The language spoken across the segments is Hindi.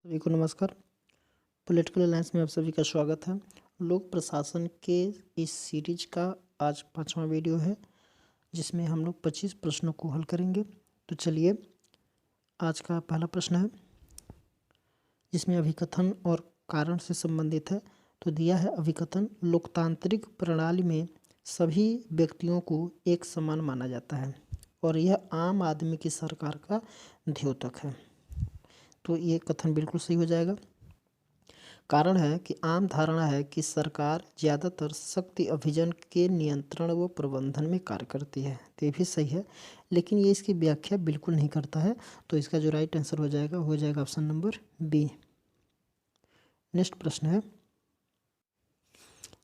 सभी को नमस्कार। पॉलिटिकल अलायंस में आप सभी का स्वागत है। लोक प्रशासन के इस सीरीज का आज 5वां वीडियो है, जिसमें हम लोग 25 प्रश्नों को हल करेंगे। तो चलिए, आज का पहला प्रश्न है, जिसमें अभिकथन और कारण से संबंधित है। तो दिया है, अभिकथन: लोकतांत्रिक प्रणाली में सभी व्यक्तियों को एक समान माना जाता है और यह आम आदमी की सरकार का द्योतक है। तो ये कथन बिल्कुल सही हो जाएगा। कारण है कि आम धारणा है कि सरकार ज़्यादातर शक्ति अभियान के नियंत्रण व प्रबंधन में कार्य करती है। तो ये भी सही है, लेकिन ये इसकी व्याख्या बिल्कुल नहीं करता है। तो इसका जो राइट आंसर हो जाएगा ऑप्शन नंबर बी। नेक्स्ट प्रश्न है,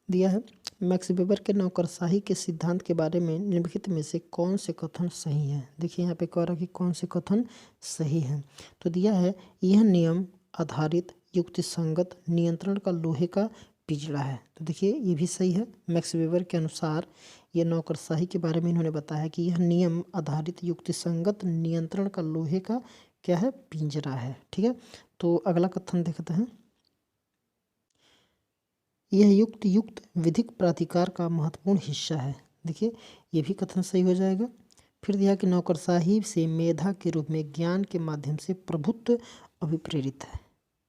दिया है, मैक्स वेबर के नौकरशाही के सिद्धांत के बारे में निम्नलिखित में से कौन से कथन सही है। देखिए यहाँ पे कह रहा है कि कौन से कथन सही है। तो दिया है, यह नियम आधारित युक्तिसंगत नियंत्रण का लोहे का पिंजरा है। तो देखिए ये भी सही है। मैक्स वेबर के अनुसार ये नौकरशाही के बारे में इन्होंने बताया कि यह नियम आधारित युक्तिसंगत नियंत्रण का लोहे का क्या है, पिंजरा है। ठीक है, तो अगला कथन देखते हैं, यह युक्त विधिक प्राधिकार का महत्वपूर्ण हिस्सा है। देखिए ये भी कथन सही हो जाएगा। फिर दिया कि नौकरशाही से मेधा के रूप में ज्ञान के माध्यम से प्रभुत्व अभिप्रेरित है।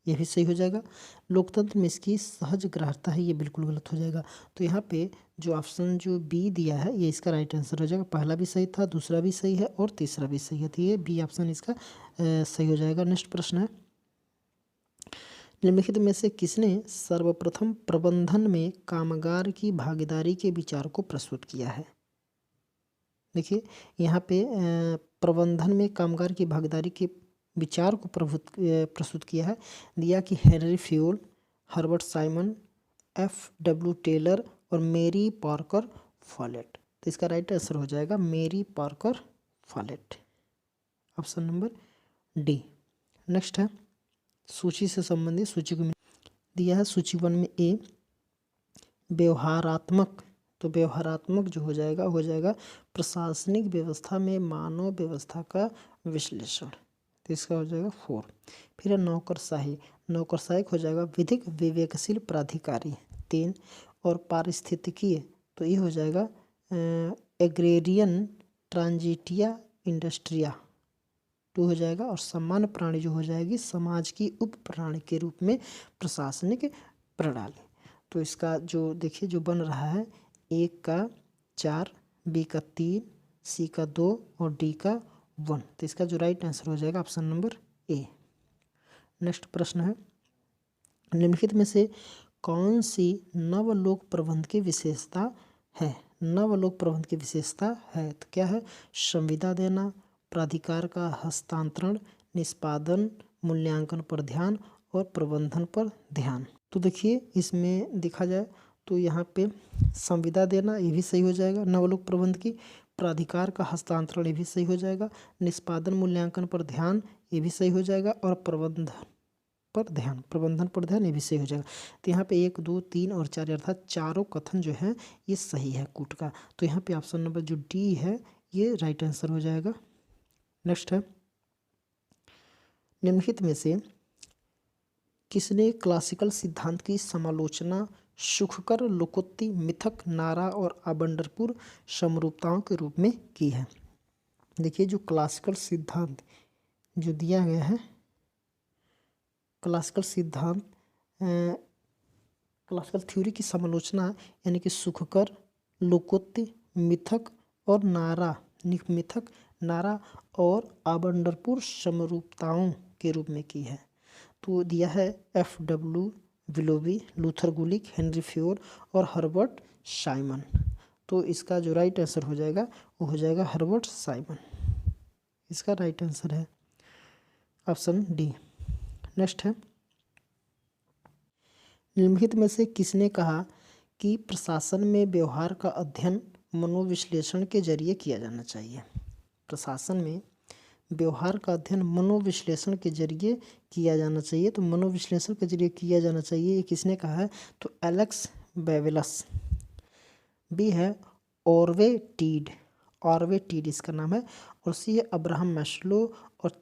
यह भी सही हो जाएगा। लोकतंत्र में इसकी सहज ग्राह्यता है, ये बिल्कुल गलत हो जाएगा। तो यहाँ पे जो ऑप्शन जो बी दिया है, ये इसका राइट आंसर हो जाएगा। पहला भी सही था, दूसरा भी सही है और तीसरा भी सही है। तो ये बी ऑप्शन इसका सही हो जाएगा। नेक्स्ट प्रश्न है, निम्नलिखित में से किसने सर्वप्रथम प्रबंधन में कामगार की भागीदारी के विचार को प्रस्तुत किया है। देखिए यहाँ पे प्रबंधन में कामगार की भागीदारी के विचार को प्रस्तुत किया है। दिया कि Henri Fayol, Herbert Simon, F.W. Taylor और मेरी पार्कर फॉलेट। तो इसका राइट आंसर हो जाएगा मेरी Parker folate, option number D. Next है, सूची से संबंधित सूची को दिया है। सूची 1 में ए, व्यवहारात्मक। तो व्यवहारात्मक जो हो जाएगा प्रशासनिक व्यवस्था में मानव व्यवस्था का विश्लेषण। तो इसका हो जाएगा 4। फिर है नौकरशाही। नौकरशाही हो जाएगा विधिक विवेकशील प्राधिकारी 3। और पारिस्थितिकीय, तो ये हो जाएगा एग्रेरियन ट्रांजिटिया इंडस्ट्रिया 2 हो जाएगा। और सामान्य प्राणी जो हो जाएगी समाज की उप प्राणी के रूप में प्रशासनिक प्रणाली। तो इसका जो देखिए जो बन रहा है, ए का 4, बी का 3, सी का 2 और डी का 1। तो इसका जो राइट आंसर हो जाएगा ऑप्शन नंबर ए। नेक्स्ट प्रश्न है, निम्नलिखित में से कौन सी नवलोक प्रबंध की विशेषता है। नवलोक प्रबंध की विशेषता है तो क्या है, संविदा देना, प्राधिकार का हस्तांतरण, निष्पादन मूल्यांकन पर ध्यान और प्रबंधन पर ध्यान। तो देखिए इसमें देखा जाए तो यहाँ पे संविदा देना ये भी सही हो जाएगा नवलोक प्रबंध की, प्राधिकार का हस्तांतरण ये भी सही हो जाएगा, निष्पादन मूल्यांकन पर ध्यान ये भी सही हो जाएगा और प्रबंधन पर ध्यान ये भी सही हो जाएगा। तो यहाँ पे 1, 2, 3 और 4 अर्थात चारों कथन जो है ये सही है कूट का। तो यहाँ पे ऑप्शन नंबर जो डी है ये राइट आंसर हो जाएगा। नेक्स्ट है, निम्नलिखित में से किसने क्लासिकल सिद्धांत की समालोचना सुखकर, लोकोक्ति, मिथक, नारा और आबंडरपुर समरूपताओं के रूप में की है। देखिए जो क्लासिकल सिद्धांत जो दिया गया है, क्लासिकल सिद्धांत क्लासिकल थ्योरी की समालोचना यानी कि सुखकर, लोकोक्ति, मिथक और नारा और आबंडरपुर समरूपताओं के रूप में की है। तो दिया है F.W. विलोबी, लूथर गुलिक, हेनरी फ्यूल और हर्बर्ट साइमन। तो इसका जो राइट आंसर हो जाएगा वो हो जाएगा हर्बर्ट साइमन। इसका राइट आंसर है ऑप्शन डी। नेक्स्ट है, निम्नलिखित में से किसने कहा कि प्रशासन में व्यवहार का अध्ययन मनोविश्लेषण के जरिए किया जाना चाहिए। प्रशासन में व्यवहार का अध्ययन मनोविश्लेषण के जरिए किया जाना चाहिए। तो मनोविश्लेषण के जरिए किया जाना चाहिए ये किसने कहा है, तो एलेक्स बेवेलस। बी है ऑर्वे टीड इसका नाम है। और सी है अब्राहम मैस्लो और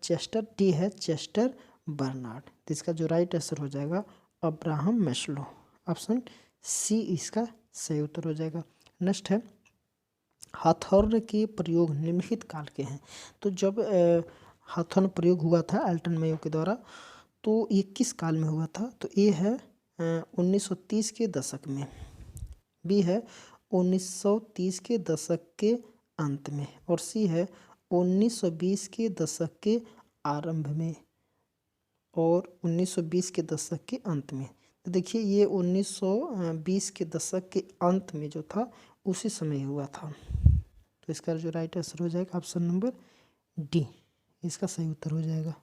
डी है चेस्टर बर्नार्ड। तो इसका जो राइट आंसर हो जाएगा अब्राहम मैस्लो, ऑप्शन सी इसका सही उत्तर हो जाएगा। नेक्स्ट है हथौड़े के प्रयोग निम्नलिखित काल के हैं। तो जब हथौड़ा प्रयोग हुआ था अल्टन मेयो के द्वारा, तो ये किस काल में हुआ था? तो ए है 1930 के दशक में, बी है 1930 के दशक के अंत में, और सी है 1920 के दशक के आरंभ में और 1920 के दशक के अंत में। तो देखिए ये 1920 के दशक के अंत में जो था उसी समय हुआ था। तो इसका जो राइट आंसर हो जाएगा ऑप्शन नंबर डी, इसका सही उत्तर हो जाएगा।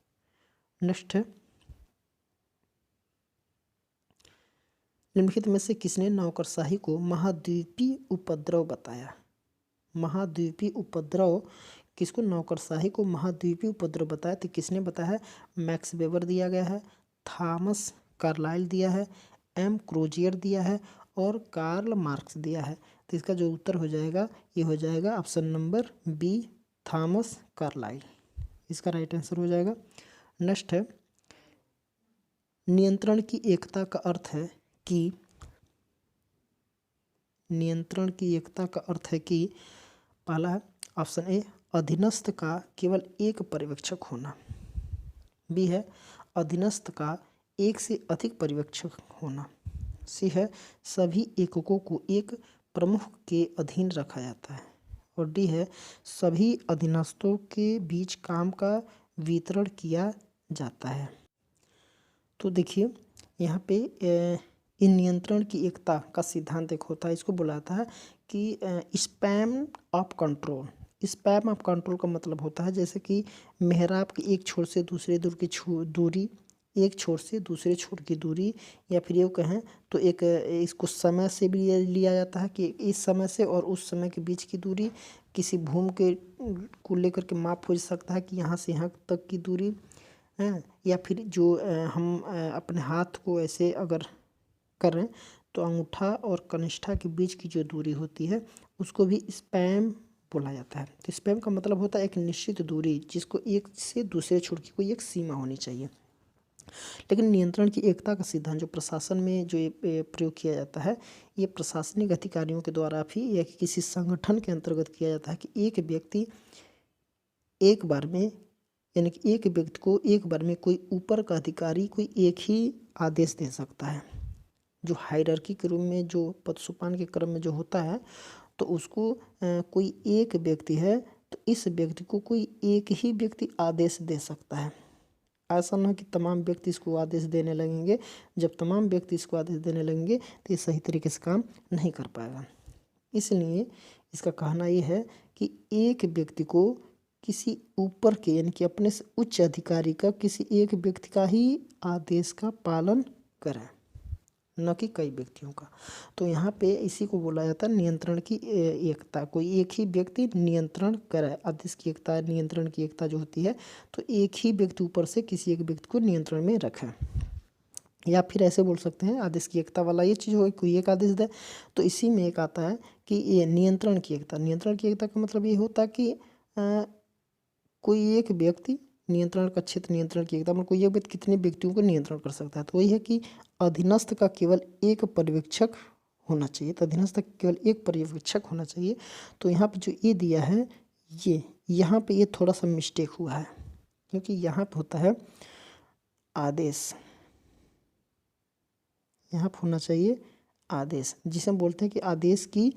नेक्स्ट है निम्नलिखित में से किसने नौकरशाही को महाद्वीपीय उपद्रव बताया? महाद्वीपीय उपद्रव किसको, नौकरशाही को महाद्वीपीय उपद्रव बताया? तो किसने बताया है? मैक्स वेबर दिया गया है, थॉमस कार्लाइल दिया है, एम क्रोजियर दिया है और कार्ल मार्क्स दिया है। तो इसका जो उत्तर हो जाएगा ये हो जाएगा option number B, Thomas Carlyle, इसका राइट आंसर हो जाएगा। नेक्स्ट है नियंत्रण की एकता का अर्थ है कि, नियंत्रण की एकता का अर्थ है कि पहला है ऑप्शन ए अधीनस्थ का केवल एक पर्यवेक्षक होना, बी है अधीनस्थ का एक से अधिक पर्यवेक्षक होना, सी है सभी एककों को एक प्रमुख के अधीन रखा जाता है, और डी है सभी अधीनस्थों के बीच काम का वितरण किया जाता है। तो देखिए यहाँ पे इन नियंत्रण की एकता का सिद्धांत एक होता है, इसको बुलाता है कि span of control. Span of control का मतलब होता है जैसे कि मेहराब की एक छोर से दूसरे दूर की दूरी, एक छोर से दूसरे छोर की दूरी, या फिर ये कहें तो एक इसको समय से भी लिया जाता है कि इस समय से और उस समय के बीच की दूरी, किसी भूमि के को लेकर के माप हो सकता है कि यहाँ से यहाँ तक की दूरी है, या फिर जो हम अपने हाथ को ऐसे अगर करें तो अंगूठा और कनिष्ठा के बीच की जो दूरी होती है उसको भी स्पैम बोला जाता है। तो स्पैम का मतलब होता है एक निश्चित दूरी जिसको एक से दूसरे छोर की कोई एक सीमा होनी चाहिए। लेकिन नियंत्रण की एकता का सिद्धांत जो प्रशासन में जो ये प्रयोग किया जाता है, ये प्रशासनिक अधिकारियों के द्वारा भी या किसी संगठन के अंतर्गत किया जाता है कि एक व्यक्ति एक बार में, यानी कि एक व्यक्ति को एक बार में कोई ऊपर का अधिकारी कोई एक ही आदेश दे सकता है। जो हायरार्की के रूप में जो पद सोपान के क्रम में जो होता है, तो उसको कोई एक व्यक्ति है तो इस व्यक्ति को कोई एक ही व्यक्ति आदेश दे सकता है। ऐसा ना कि तमाम व्यक्ति इसको आदेश देने लगेंगे। जब तमाम व्यक्ति इसको आदेश देने लगेंगे तो ये सही तरीके से काम नहीं कर पाएगा। इसलिए इसका कहना ये है कि एक व्यक्ति को किसी ऊपर के यानी कि अपने से उच्च अधिकारी का किसी एक व्यक्ति का ही आदेश का पालन करें, न कि कई व्यक्तियों का। तो यहाँ पे इसी को बोला जाता है नियंत्रण की एकता। कोई एक ही व्यक्ति नियंत्रण करे, आदेश की एकता, नियंत्रण की एकता जो होती है, तो एक ही व्यक्ति ऊपर से किसी एक व्यक्ति को नियंत्रण में रखे। या फिर ऐसे बोल सकते हैं आदेश की एकता वाला ये चीज़ हो, कोई एक आदेश दे तो इसी में एक आता है कि ये नियंत्रण की एकता। नियंत्रण की एकता का मतलब ये होता है कि कोई एक व्यक्ति नियंत्रण का क्षेत्र, नियंत्रण की एकता मतलब कोई एक व्यक्ति कितने व्यक्तियों को नियंत्रण कर सकता है। तो वही है कि अधीनस्थ का केवल एक पर्यवेक्षक होना चाहिए, तो अधीनस्थ का केवल एक पर्यवेक्षक होना चाहिए। तो यहाँ पे जो ये दिया है ये यहाँ पे ये थोड़ा सा मिस्टेक हुआ है, क्योंकि यहाँ पे होता है आदेश, यहाँ पे होना चाहिए आदेश, जिसे हम बोलते हैं कि आदेश की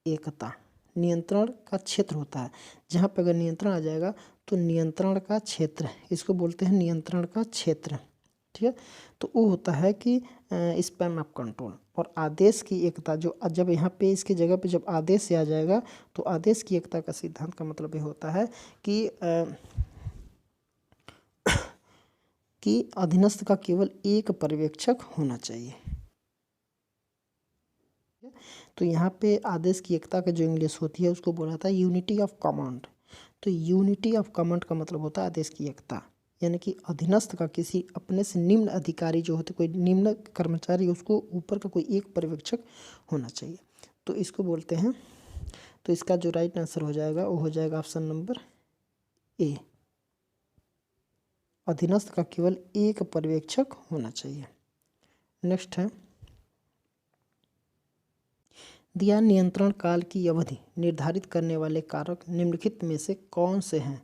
एकता। नियंत्रण का क्षेत्र होता है, जहाँ पे अगर नियंत्रण आ जाएगा तो नियंत्रण का क्षेत्र, इसको बोलते हैं नियंत्रण का क्षेत्र, ठीक है। तो वो होता है कि स्पैन ऑफ कंट्रोल। और आदेश की एकता जो जब यहाँ पे इसकी जगह पे जब आदेश से आ जाएगा तो आदेश की एकता का सिद्धांत का मतलब ये होता है कि अधीनस्थ का केवल एक पर्यवेक्षक होना चाहिए। तो यहाँ पे आदेश की एकता का जो इंग्लिश होती है उसको बोला था यूनिटी ऑफ कमांड। तो यूनिटी ऑफ कमांड का मतलब होता है आदेश की एकता, यानी कि अधीनस्थ का किसी अपने से निम्न अधिकारी जो होते, कोई निम्न कर्मचारी, उसको ऊपर का कोई एक पर्यवेक्षक होना चाहिए, तो इसको बोलते हैं। तो इसका जो राइट आंसर हो जाएगा वो हो जाएगा ऑप्शन नंबर ए, अधीनस्थ का केवल एक पर्यवेक्षक होना चाहिए। नेक्स्ट है, दिया नियंत्रण काल की अवधि निर्धारित करने वाले कारक निम्नलिखित में से कौन से हैं?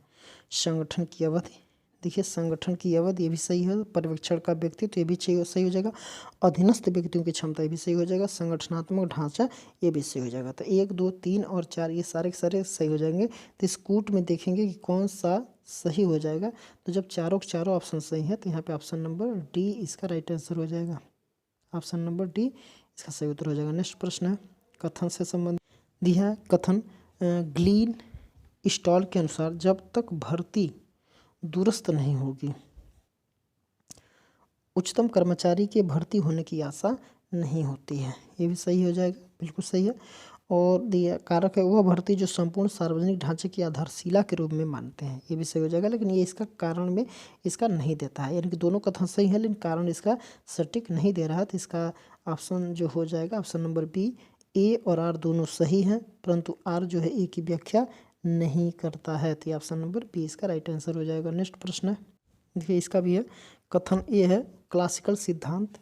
संगठन की अवधि, देखिए संगठन की अवधि ये भी सही है, पर्यवेक्षण का व्यक्तित्व ये भी सही हो जाएगा, अधीनस्थ व्यक्तियों की क्षमता ये भी सही हो जाएगा, संगठनात्मक ढांचा ये भी सही हो जाएगा। तो 1, 2, 3 और 4 ये सारे के सारे सही हो जाएंगे। तो इस कूट में देखेंगे कि कौन सा सही हो जाएगा। तो जब चारों के चारों ऑप्शन सही है तो यहाँ पे ऑप्शन नंबर डी इसका राइट आंसर हो जाएगा। ऑप्शन नंबर डी इसका सही उत्तर हो जाएगा। नेक्स्ट प्रश्न है, कथन से संबंधित दिया है। कथन ग्लीन स्टॉल के अनुसार जब तक भर्ती दुरुस्त नहीं होगी उच्चतम कर्मचारी के भर्ती होने की आशा नहीं होती है, ये भी सही हो जाएगा, बिल्कुल सही है। और दिया कारक है वह भर्ती जो संपूर्ण सार्वजनिक ढांचे की आधारशिला के रूप में मानते हैं, ये भी सही हो जाएगा। लेकिन ये इसका कारण में इसका नहीं देता है, यानी कि दोनों कथन सही है लेकिन कारण इसका सटीक नहीं दे रहा है। तो इसका ऑप्शन जो हो जाएगा ऑप्शन नंबर बी, ए और आर दोनों सही हैं परंतु आर जो है ए की व्याख्या नहीं करता है। तो ऑप्शन नंबर बी इसका राइट आंसर हो जाएगा। नेक्स्ट प्रश्न है, देखिए इसका भी है। कथन ए है क्लासिकल सिद्धांत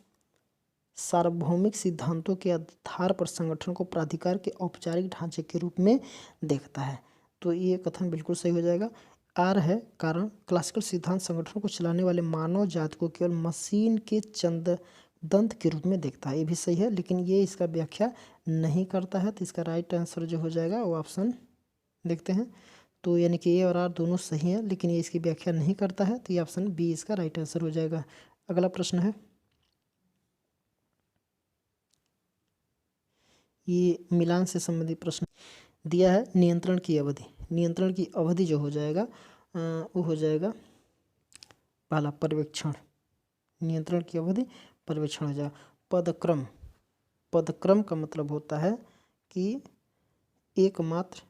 सार्वभौमिक सिद्धांतों के आधार पर संगठन को प्राधिकार के औपचारिक ढांचे के रूप में देखता है, तो ये कथन बिल्कुल सही हो जाएगा। आर है कारण क्लासिकल सिद्धांत संगठन को चलाने वाले मानव जाति को केवल मशीन के दंत के रूप में देखता है, ये भी सही है लेकिन ये इसका व्याख्या नहीं करता है। तो इसका राइट आंसर जो हो जाएगा वो ऑप्शन देखते हैं, तो यानी कि ए और आर दोनों सही हैं लेकिन ये इसकी व्याख्या नहीं करता है, तो ये ऑप्शन बी इसका राइट आंसर हो जाएगा। अगला प्रश्न है, ये मिलान से संबंधित प्रश्न दिया है। नियंत्रण की अवधि, नियंत्रण की अवधि जो हो जाएगा वो हो जाएगा पहला पर्यवेक्षण, नियंत्रण की अवधि पर्यवेक्षण हो जाएगा। पदक्रम, पदक्रम का मतलब होता है कि एकमात्र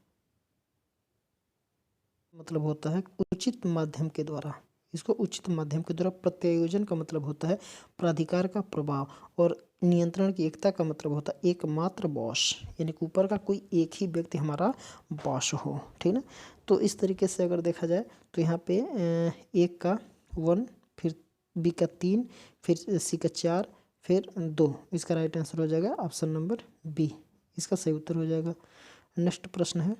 मतलब होता है उचित माध्यम के द्वारा, इसको उचित माध्यम के द्वारा। प्रत्यायोजन का मतलब होता है प्राधिकार का प्रभाव, और नियंत्रण की एकता का मतलब होता है एकमात्र बॉस, यानी कि ऊपर का कोई एक ही व्यक्ति हमारा बॉस हो, ठीक ना। तो इस तरीके से अगर देखा जाए तो यहाँ पे एक का 1, फिर बी का 3, फिर सी का 4, फिर 2, इसका राइट आंसर हो जाएगा ऑप्शन नंबर बी, इसका सही उत्तर हो जाएगा। नेक्स्ट प्रश्न है,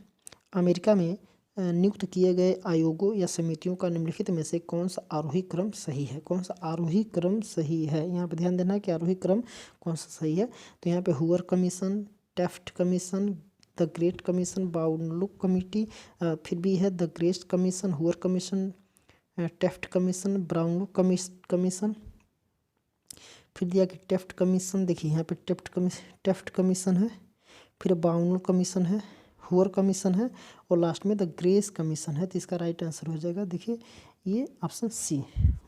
अमेरिका में नियुक्त किए गए आयोगों या समितियों का निम्नलिखित में से कौन सा आरोही क्रम सही है? कौन सा आरोही क्रम सही है? यहाँ पे ध्यान देना है कि आरोही क्रम कौन सा सही है। तो यहाँ पे Hoover commission, Taft commission, the great commission, Brownlow committee, फिर भी है the great commission, Hoover commission, Taft commission, Brownlow commission, फिर दिया कि टेफ्ट कमीशन, देखिए यहाँ पे टेफ्ट कमीशन है, फिर बाउनलुक कमीशन है, हुअर कमीशन है और लास्ट में द ग्रेस कमीशन है। तो इसका राइट आंसर हो जाएगा, देखिए ये ऑप्शन सी,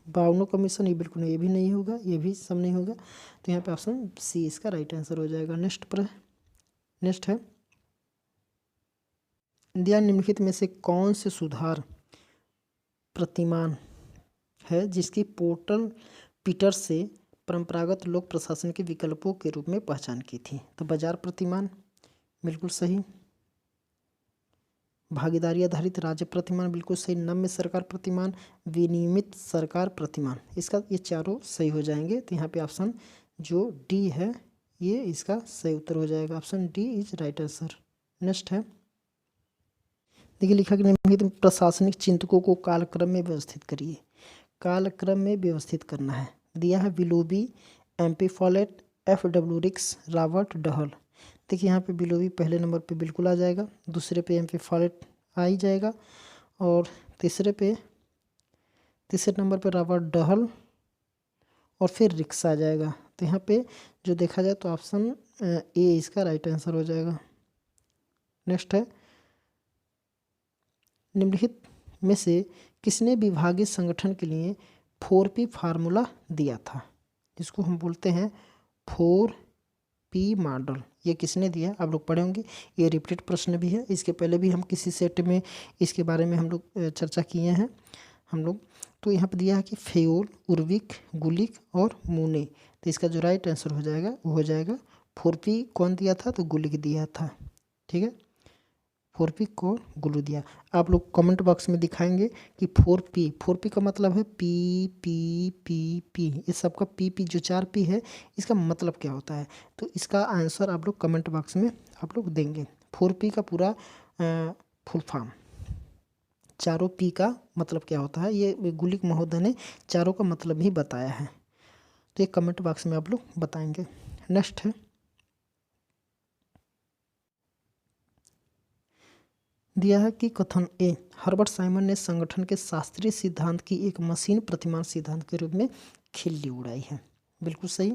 बाउनलुक कमीशन, ये बिल्कुल ये भी नहीं होगा, ये भी सब नहीं होगा, तो यहाँ पे ऑप्शन सी इसका राइट आंसर हो जाएगा। नेक्स्ट है, दिया निम्नलिखित में से कौन से सुधार प्रतिमान है जिसकी पोर्टल पीटर से परंपरागत लोक प्रशासन के विकल्पों के रूप में पहचान की थी? तो बाजार प्रतिमान बिल्कुल सही, भागीदारी आधारित राज्य प्रतिमान बिल्कुल सही, नम्य सरकार प्रतिमान, विनियमित सरकार प्रतिमान, इसका ये चारों सही हो जाएंगे। तो यहाँ पे ऑप्शन जो डी है ये इसका सही उत्तर हो जाएगा, option D is right answer. Next है, देखिए लिखा कि निम्नलिखित प्रशासनिक चिंतकों को कालक्रम में व्यवस्थित करिए। कालक्रम में व्यवस्थित करना है, दिया है विलोबी, एमपी फॉलेट, एफ.डब्ल्यू. रिक्स, रॉबर्ट डहल। देखिए यहाँ पे विलोबी पहले नंबर पे बिल्कुल आ जाएगा, दूसरे पे एमपी फॉलेट आ ही जाएगा और तीसरे नंबर पे रॉबर्ट डहल और फिर रिक्स आ जाएगा। तो यहाँ पे जो देखा जाए तो ऑप्शन ए इसका राइट आंसर हो जाएगा। नेक्स्ट है, निम्नलिखित में से किसने विभागीय संगठन के लिए 4P फार्मूला दिया था? जिसको हम बोलते हैं 4P मॉडल, ये किसने दिया आप लोग पढ़े होंगे, ये रिपीटेड प्रश्न भी है, इसके पहले भी हम किसी सेट में इसके बारे में हम लोग चर्चा किए हैं हम लोग। तो यहाँ पर दिया है कि फेयोल, उर्विक, गुलिक और मूने। तो इसका जो राइट आंसर हो जाएगा वो हो जाएगा 4P कौन दिया था? तो गुलिक दिया था, ठीक है। 4p को ग्लू दिया। आप लोग कमेंट बॉक्स में दिखाएंगे कि 4p का मतलब है पी पी पी पी, इस सब का पी जो 4p है इसका मतलब क्या होता है, तो इसका आंसर आप लोग कमेंट बॉक्स में आप लोग देंगे। 4p का पूरा फुल फॉर्म, चारों पी का मतलब क्या होता है, ये गुलिक महोदय ने चारों का मतलब ही बताया है, तो ये कमेंट बॉक्स में आप लोग बताएंगे। नेक्स्ट है, दिया है कि कथन ए, हर्बर्ट साइमन ने संगठन के शास्त्रीय सिद्धांत की एक मशीन प्रतिमान सिद्धांत के रूप में खिल्ली उड़ाई है। बिल्कुल सही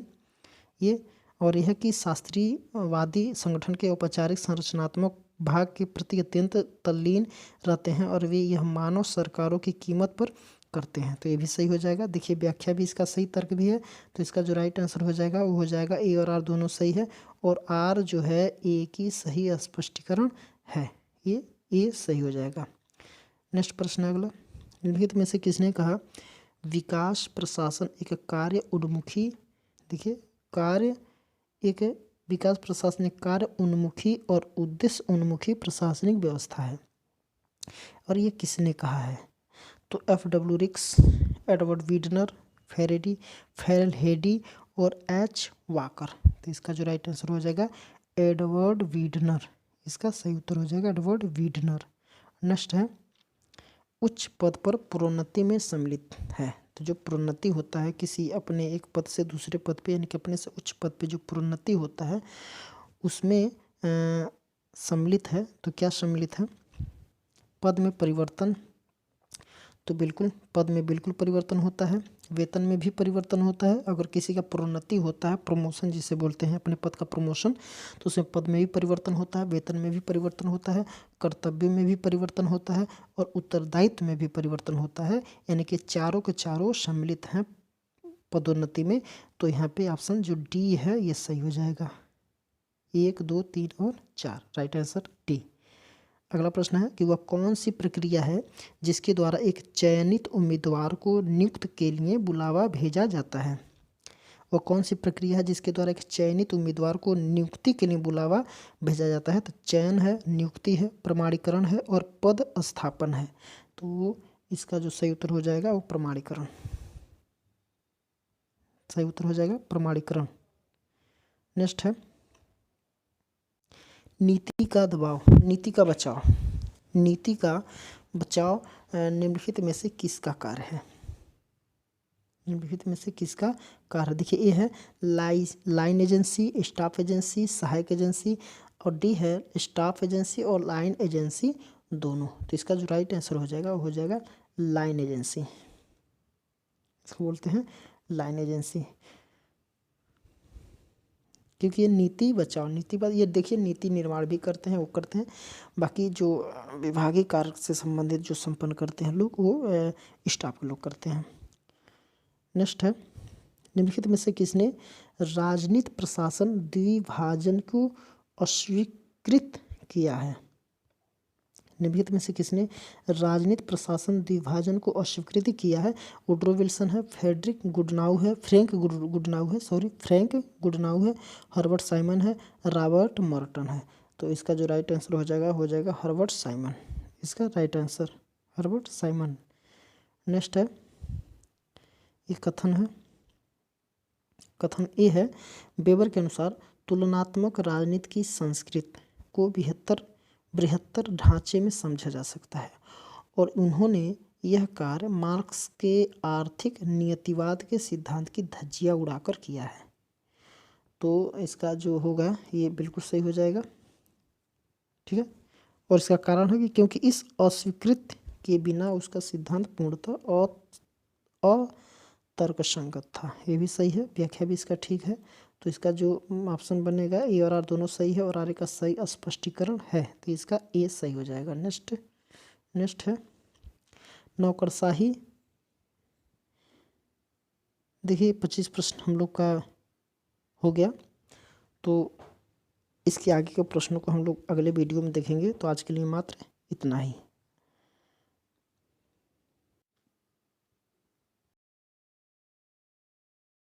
ये। और यह कि शास्त्रीयवादी संगठन के औपचारिक संरचनात्मक भाग के प्रति अत्यंत तल्लीन रहते हैं और वे यह मानव सरकारों की कीमत पर करते हैं, तो ये भी सही हो जाएगा। देखिए व्याख्या भी इसका सही तर्क भी है, तो इसका जो राइट आंसर हो जाएगा वो हो जाएगा ए और आर दोनों सही है, और आर जो है ए की सही स्पष्टीकरण है, ये सही हो जाएगा। नेक्स्ट प्रश्न है अगला, निम्नलिखित में से किसने कहा विकास प्रशासन एक कार्य उन्मुखी, देखिए कार्य एक विकास प्रशासन एक कार्य उन्मुखी और उद्देश्य उन्मुखी प्रशासनिक व्यवस्था है, और ये किसने कहा है, तो F.W. रिक्स, एडवर्ड वीडनर, फेरेल हेडी और एच वाकर, तो इसका जो राइट आंसर हो जाएगा एडवर्ड वीडनर, इसका सही उत्तर हो जाएगा एडवर्ड वीडनर। नेक्स्ट है, उच्च पद पर प्रोन्नति में सम्मिलित है, तो जो प्रोन्नति होता है किसी अपने एक पद से दूसरे पद पे, यानी कि अपने से उच्च पद पे जो प्रोन्नति होता है उसमें सम्मिलित है, तो क्या सम्मिलित है, पद में परिवर्तन, तो बिल्कुल पद में बिल्कुल परिवर्तन होता है, वेतन में भी परिवर्तन होता है, अगर किसी का प्रोन्नति होता है, प्रमोशन जिसे बोलते हैं अपने पद का प्रमोशन, तो उसमें पद में भी परिवर्तन होता है, वेतन में भी परिवर्तन होता है, कर्तव्य में भी परिवर्तन होता है और उत्तरदायित्व में भी परिवर्तन होता है, यानी कि चारों के चारों सम्मिलित हैं पदोन्नति में, तो यहाँ पे ऑप्शन जो डी है ये सही हो जाएगा, 1 2 3 और 4, राइट आंसर डी। अगला प्रश्न है कि वह कौन सी प्रक्रिया है जिसके द्वारा एक चयनित उम्मीदवार को नियुक्त के लिए बुलावा भेजा जाता है, वह कौन सी प्रक्रिया है जिसके द्वारा एक चयनित उम्मीदवार को नियुक्ति के लिए बुलावा भेजा जाता है, तो चयन है, नियुक्ति है, प्रमाणीकरण है और पद स्थापन है, तो इसका जो सही उत्तर हो जाएगा वो प्रमाणीकरण, सही उत्तर हो जाएगा प्रमाणीकरण। नेक्स्ट है, नीति का दबाव, नीति का बचाव, नीति का बचाव निम्नलिखित में से किसका कार्य है, निम्नलिखित में से किसका कार्य, देखिए ए है लाइन एजेंसी, स्टाफ एजेंसी, सहायक एजेंसी, और डी है स्टाफ एजेंसी और लाइन एजेंसी दोनों, तो इसका जो राइट आंसर हो जाएगा वो हो जाएगा लाइन एजेंसी, इसको बोलते हैं लाइन एजेंसी, क्योंकि ये नीति बचाओ ये देखिए नीति निर्माण भी करते हैं, वो करते हैं, बाकी जो विभागीय कार्य से संबंधित जो संपन्न करते हैं लोग वो स्टाफ के लोग करते हैं। नेक्स्ट है, निम्नलिखित में से किसने राजनीति प्रशासन द्विभाजन को अस्वीकृत किया है, निम्नलिखित में से किसने राजनीति प्रशासन द्विभाजन को अस्वीकृत किया है, वुड्रो विल्सन है, फ्रेंक गुडनाउ है, हर्बर्ट साइमन है, रॉबर्ट मॉर्टन है, तो इसका जो राइट आंसर हो जाएगा हर्बर्ट साइमन, इसका right answer Herbert Simon. Next है, एक कथन है, कथन ए है, वेबर के अनुसार तुलनात्मक राजनीति की संस्कृति को बृहत्तर ढांचे में समझा जा सकता है, और उन्होंने यह कार्य मार्क्स के आर्थिक नियतिवाद के सिद्धांत की धज्जियां उड़ाकर किया है, तो इसका जो होगा ये बिल्कुल सही हो जाएगा, ठीक है, और इसका कारण है कि क्योंकि इस अस्वीकृति के बिना उसका सिद्धांत पूर्णतः अतर्कसंगत था, ये भी सही है, व्याख्या भी इसका ठीक है, तो इसका जो ऑप्शन बनेगा ए और आर दोनों सही है, और आर का सही स्पष्टीकरण है, तो इसका ए सही हो जाएगा। नेक्स्ट है नौकरशाही, देखिए 25 प्रश्न हम लोग का हो गया, तो इसके आगे के प्रश्नों को हम लोग अगले वीडियो में देखेंगे, तो आज के लिए मात्र इतना ही।